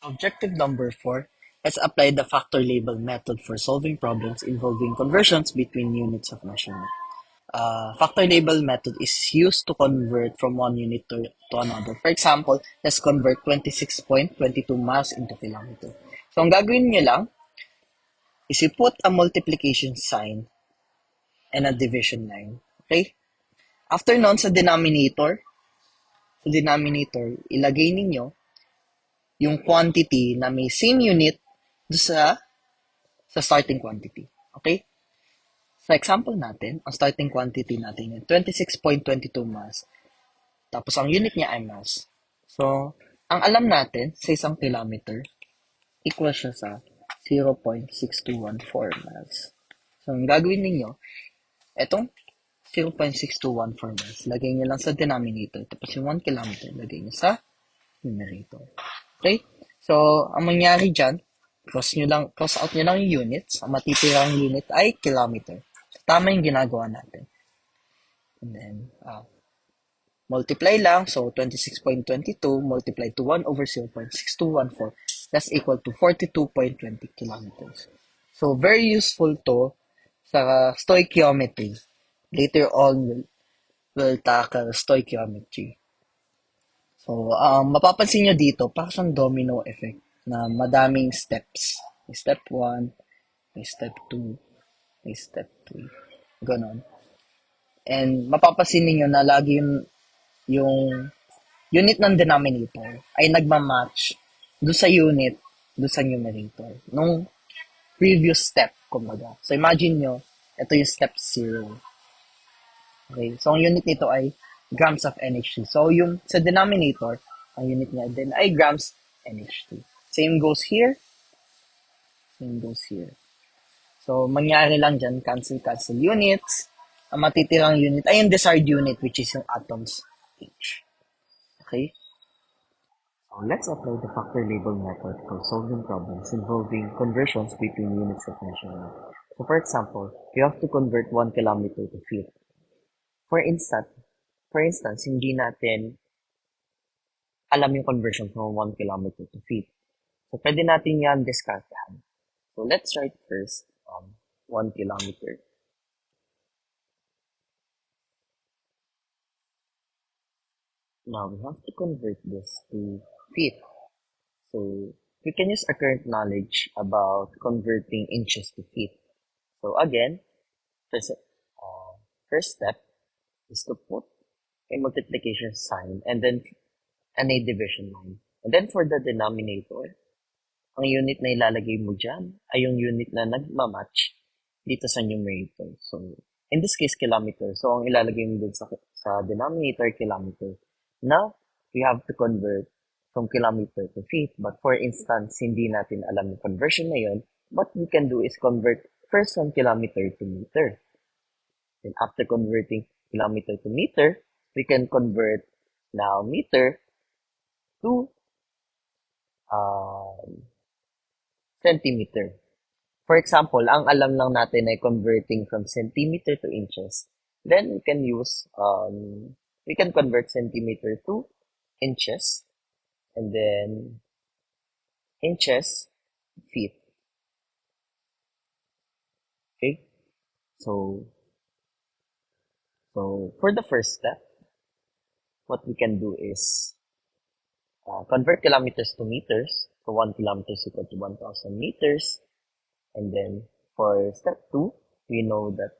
Objective number 4. Let's apply the factor label method for solving problems involving conversions between units of measurement. Factor label method is used to convert from one unit to another. For example, let's convert 26.22 miles into kilometer. So, ang gagawin nyo lang is you put a multiplication sign and a division line. Okay? After nun, sa denominator, ilagay ninyo yung quantity na may same unit do sa starting quantity. Okay? Sa example natin, ang starting quantity natin yung 26.22 mass. Tapos ang unit niya ay mass. So, ang alam natin sa isang kilometer, equal siya sa 0.6214 miles. So, ang gagawin ninyo, etong 0.6214 miles, lagay nyo lang sa denominator. Tapos yung 1 kilometer, lagay nyo sa numerator. Okay? So, ang mangyari dyan, cross out nyo lang yung units. Ang matitirang unit ay kilometer. So, tama yung ginagawa natin. And then, multiply lang. So, 26.22 multiply to 1 over 0.6214. That's equal to 42.20 kilometers. So, very useful to sa stoichiometry. Later on, we'll tackle stoichiometry. So, mapapansin nyo dito, parang siyang domino effect na madaming steps. May step 1, may step 2, may step 3. Ganon. And mapapansin niyo na lagi yung unit ng denominator ay nagmamatch do sa unit, do sa numerator. Nung previous step, kumbaga. So, imagine nyo, ito yung step 0. Okay? So, ang unit nito ay grams of NH2. So, yung sa denominator, ang unit niya din ay grams NH2. Same goes here, same goes here. So, mangyari lang dyan, cancel units. Ang matitirang unit ay yung desired unit, which is yung atoms H. Okay? So, let's apply the factor label method for solving problems involving conversions between units of measurement. So, for example, you have to convert 1 kilometer to feet. For instance, hindi natin alam yung conversion from 1 kilometer to feet. So, pwede natin yan discartahan. So, let's write first 1 kilometer. Now, we have to convert this to feet. So, we can use our current knowledge about converting inches to feet. So, again, first step is to put a multiplication sign and then a division line. And then for the denominator, ang unit na ilalagay mo dyan ay yung unit na nagmamatch dito sa numerator. So, in this case, kilometer. So, ang ilalagay mo dun sa denominator, kilometer. Now, we have to convert from kilometer to feet. But for instance, hindi natin alam yung conversion na yun. What we can do is convert first from kilometer to meter. And after converting kilometer to meter, we can convert now meter to um, centimeter. For example, ang alam lang natin ay converting from centimeter to inches. Then we can convert centimeter to inches, and then inches, feet. Okay? So, for the first step, what we can do is convert kilometers to meters. So 1 kilometer is equal to 1,000 meters. And then for step 2, we know that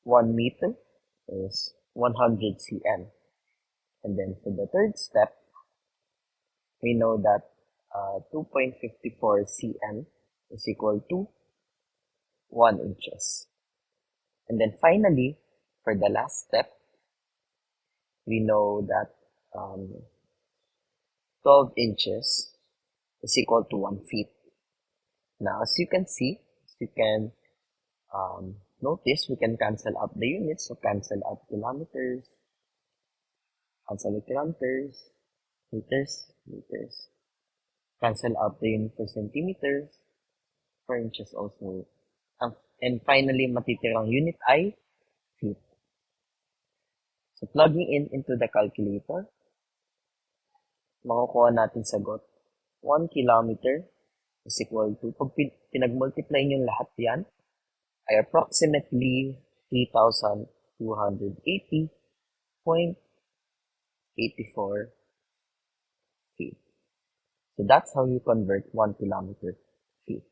1 meter is 100 cm. And then for the third step, we know that 2.54 cm is equal to 1 inches. And then finally, for the last step, we know that 12 inches is equal to 1 feet. Now, as you can see, as you can notice, we can cancel out the units. So, cancel out kilometers, meters. Cancel out the unit for centimeters, for inches also. And finally, matitirang unit ay feet. So, plugging in into the calculator, makukuha natin sagot 1 kilometer is equal to, pag pinag-multiply nyo lahat yan, ay approximately 3,280.84 feet. So that's how you convert 1 kilometer feet.